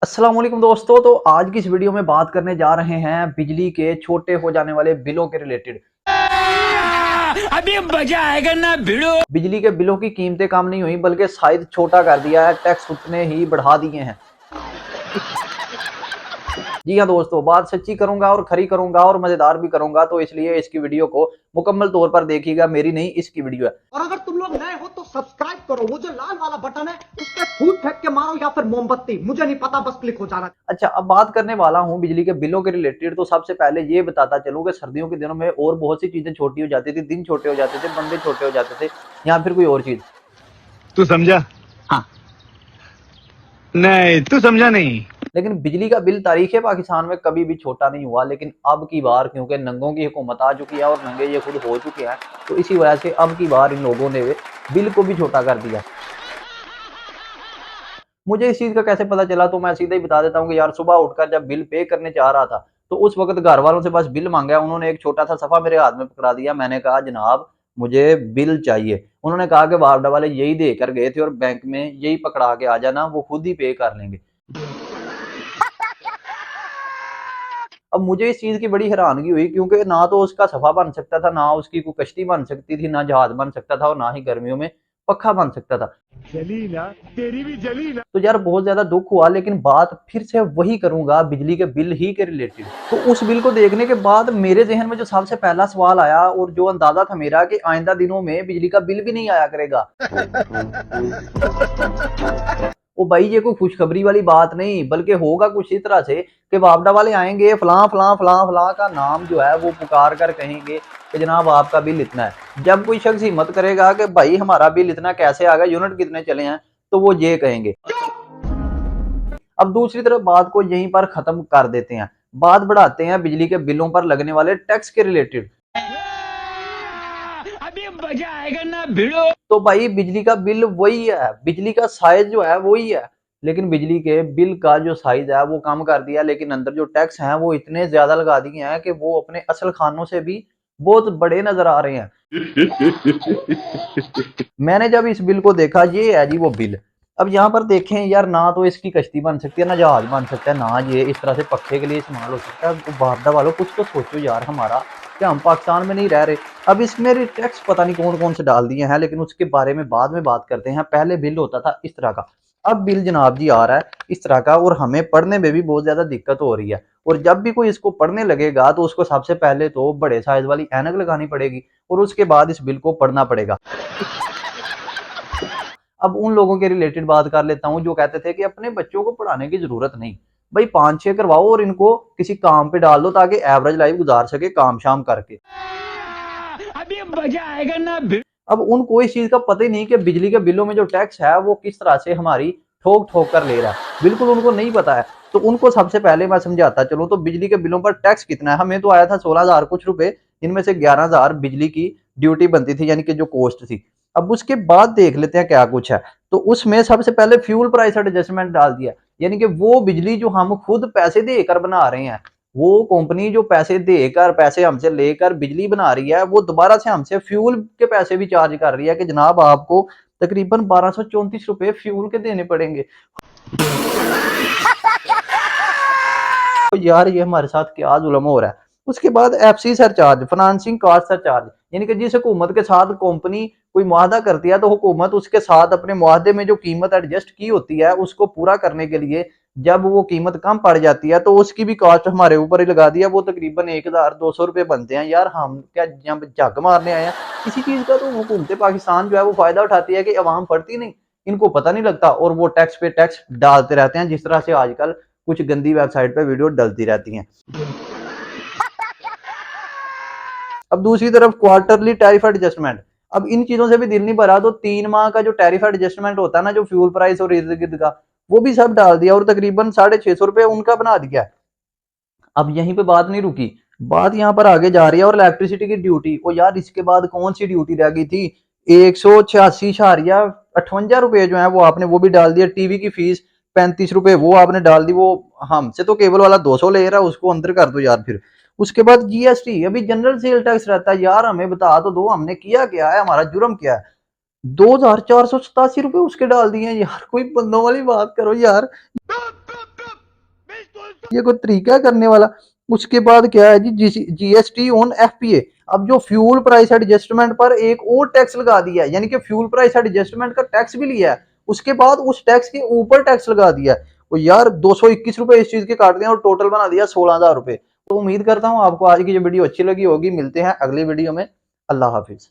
अस्सलाम वालेकुम दोस्तों। तो आज की इस वीडियो में बात करने जा रहे हैं बिजली के छोटे हो जाने वाले बिलों के रिलेटेड। अभी मजा आएगा ना भिड़ो। बिजली के बिलों की कीमतें कम नहीं हुई बल्कि साइज छोटा कर दिया है, टैक्स उतने ही बढ़ा दिए हैं। जी हाँ दोस्तों, बात सच्ची करूंगा और खरी करूंगा और मजेदार भी करूंगा, तो इसलिए इसकी वीडियो को मुकम्मल तौर पर देखिएगा। मेरी नहीं, इसकी वीडियो है। और अगर तुम लोग नए हो तो सब्सक्राइब करो, वो जो लाल वाला बटन है उस पर फूट फेंक के मारो या फिर मोमबत्ती, मुझे नहीं पता, बस क्लिक हो जाना। अच्छा, अब बात करने वाला हूँ बिजली के बिलों के रिलेटेड। तो सबसे पहले ये बताता चलूँ कि सर्दियों के दिनों में और बहुत सी चीजें छोटी हो जाती थी, दिन छोटे हो जाते थे, बंदे छोटे हो जाते थे, या फिर कोई और चीज। तू समझा? हाँ। नहीं, तू समझा नहीं। लेकिन बिजली का बिल तारीखे पाकिस्तान में कभी भी छोटा नहीं हुआ। लेकिन अब की बार क्योंकि नंगों की हुकूमत आ चुकी है और नंगे ये खुद हो चुके हैं, तो इसी वजह से अब की बार इन लोगों ने बिल को भी छोटा कर दिया। मुझे इस चीज का कैसे पता चला, तो मैं सीधा ही बता देता हूँ कि यार, सुबह उठकर जब बिल पे करने जा रहा था तो उस वक्त घर वालों से बस बिल मांगा। उन्होंने एक छोटा सा सफा मेरे हाथ में पकड़ा दिया। मैंने कहा जनाब मुझे बिल चाहिए। उन्होंने कहा कि बारडा वाले यही देकर गए थे और बैंक में यही पकड़ा के आ जाना, वो खुद ही पे कर लेंगे। अब मुझे इस चीज की बड़ी हैरानगी हुई क्योंकि ना तो उसका सफा बन सकता था, ना उसकी कोई कश्ती बन सकती थी, ना जहाज बन सकता था, और ना ही गर्मियों में पक्का बन सकता था। जली ना, तेरी भी जली ना। तो यार बहुत ज्यादा दुख हुआ। लेकिन बात फिर से वही करूंगा बिजली के बिल ही के रिलेटेड। तो उस बिल को देखने के बाद मेरे जहन में जो सबसे पहला सवाल आया और जो अंदाजा था मेरा कि आइंदा दिनों में बिजली का बिल भी नहीं आया करेगा। ओ भाई, ये कोई खुशखबरी वाली बात नहीं, बल्कि होगा कुछ इस तरह से कि वापडा वाले आएंगे, फलां फलां फलां फलां का नाम जो है वो पुकार कर कहेंगे कि जनाब आपका बिल इतना है। जब कोई शख्स हिम्मत करेगा कि भाई हमारा बिल इतना कैसे आ गया, यूनिट कितने चले हैं, तो वो ये कहेंगे। अब दूसरी तरफ बात को यहीं पर खत्म कर देते हैं। बात बढ़ाते हैं बिजली के बिलों पर लगने वाले टैक्स के रिलेटेड। अभी मजा आएगा ना भिड़ो। तो भाई बिजली का बिल वही है, बिजली का साइज जो है वही है, लेकिन बिजली के बिल का जो साइज है वो कम कर दिया। लेकिन अंदर जो टैक्स हैं वो इतने ज्यादा लगा दिए हैं कि वो अपने असल खानों से भी बहुत बड़े नजर आ रहे हैं। मैंने जब इस बिल को देखा, ये है जी वो बिल। अब यहाँ पर देखें यार, ना तो इसकी कश्ती बन सकती है, ना जहाज बन सकता है, ना ये इस तरह से पक्के के लिए इस्तेमाल हो सकता है। तो बारदा वालों कुछ तो सोचो यार हमारा, क्या हम पाकिस्तान में नहीं रह रहे। अब इसमें टैक्स पता नहीं कौन कौन से डाल दिए हैं, लेकिन उसके बारे में बाद में बात करते हैं। पहले बिल होता था इस तरह का, अब बिल जनाब जी आ रहा है इस तरह का, और हमें पढ़ने में भी बहुत ज्यादा दिक्कत हो रही है। और जब भी कोई इसको पढ़ने लगेगा तो उसको सबसे पहले तो बड़े साइज वाली ऐनक लगानी पड़ेगी और उसके बाद इस बिल को पढ़ना पड़ेगा। अब उन लोगों के रिलेटेड बात कर लेता हूँ जो कहते थे कि अपने बच्चों को पढ़ाने की जरूरत नहीं, भाई 5-6 करवाओ और इनको किसी काम पे डाल दो ताकि एवरेज लाइफ गुजार सके काम शाम करके। अभी मजा आएगा ना भिड़ो। अब उनको इस चीज का पता ही नहीं कि बिजली के बिलों में जो टैक्स है वो किस तरह से हमारी ठोक ठोक कर ले रहा है, बिल्कुल उनको नहीं पता है। तो उनको सबसे पहले मैं समझाता चलूं तो बिजली के बिलों पर टैक्स कितना है। हमें तो आया था 16,000 कुछ रुपए, इनमें से 11,000 बिजली की ड्यूटी बनती थी, यानी कि जो कॉस्ट थी। अब उसके बाद देख लेते हैं क्या कुछ है। तो उसमें सबसे पहले फ्यूल प्राइस एडजस्टमेंट डाल दिया, यानी कि वो बिजली जो हम खुद पैसे देकर बना रहे हैं, वो कंपनी जो पैसे देकर, पैसे हमसे लेकर बिजली बना रही है, वो दोबारा से हमसे फ्यूल के पैसे भी चार्ज कर रही है कि जनाब आपको तकरीबन 1234 रुपए फ्यूल के देने पड़ेंगे। तो यार ये हमारे साथ क्या जुल्म हो रहा है। उसके बाद FC surcharge, financing cost surcharge, यानी कि जिस हुकूमत के साथ कंपनी कोई मुआहदा करती है तो हुकूमत उसके साथ अपने मुआहदे में जो कीमत एडजस्ट की होती है उसको पूरा करने के लिए जब वो कीमत कम पड़ जाती है तो उसकी भी कॉस्ट हमारे ऊपर ही लगा दिया। वो तकरीबन 1,200 रुपए बनते हैं। यार हम क्या यहाँ पे झक मारने आए हैं किसी चीज का? तो हुकूमत पाकिस्तान जो है वो फायदा उठाती है कि अवाम पढ़ती नहीं, इनको पता नहीं लगता और वो टैक्स पे टैक्स डालते रहते हैं, जिस तरह से आजकल कुछ गंदी वेबसाइट पे वीडियो डलती रहती हैं। अब दूसरी तरफ क्वार्टरली टैरिफ एडजस्टमेंट, अब इन चीजों से भी दिल नहीं भरा तो 3 माह का जो टैरिफ एडजस्टमेंट होता है ना, जो फ्यूल प्राइस और इर्द गिर्द का, वो भी सब डाल दिया और तकरीबन 650 रुपए उनका बना दिया। अब यहीं पे बात नहीं रुकी, बात यहाँ पर आगे जा रही है। और इलेक्ट्रिसिटी की ड्यूटी, ओ यार इसके बाद कौन सी ड्यूटी रह गई थी? 186.58 रुपए जो है वो आपने वो भी डाल दिया। टीवी की फीस 35 रुपए वो आपने डाल दी। वो हमसे तो केबल वाला 200 ले रहा है, उसको अंदर कर दो यार। फिर उसके बाद जीएसटी, अभी जनरल सेल टैक्स रहता है। यार हमें बता तो दो हमने किया क्या है, हमारा जुर्म क्या है? 2,487 रुपए उसके डाल दिए यार। कोई बंदों वाली बात करो यार। ये कोई तरीका है करने वाला। उसके बाद क्या है जी, जीएसटी ऑन एफपीए। अब जो फ्यूल प्राइस एडजस्टमेंट पर एक और टैक्स लगा दिया है, यानी कि फ्यूल प्राइस एडजस्टमेंट का टैक्स भी लिया है, उसके बाद उस टैक्स के ऊपर टैक्स लगा दिया है। तो यार 221 रुपए इस चीज के काट दिए और टोटल बना दिया 16,000 रुपए। तो उम्मीद करता हूँ आपको आज की जो वीडियो अच्छी लगी होगी। मिलते हैं अगली वीडियो में। अल्लाह हाफिज।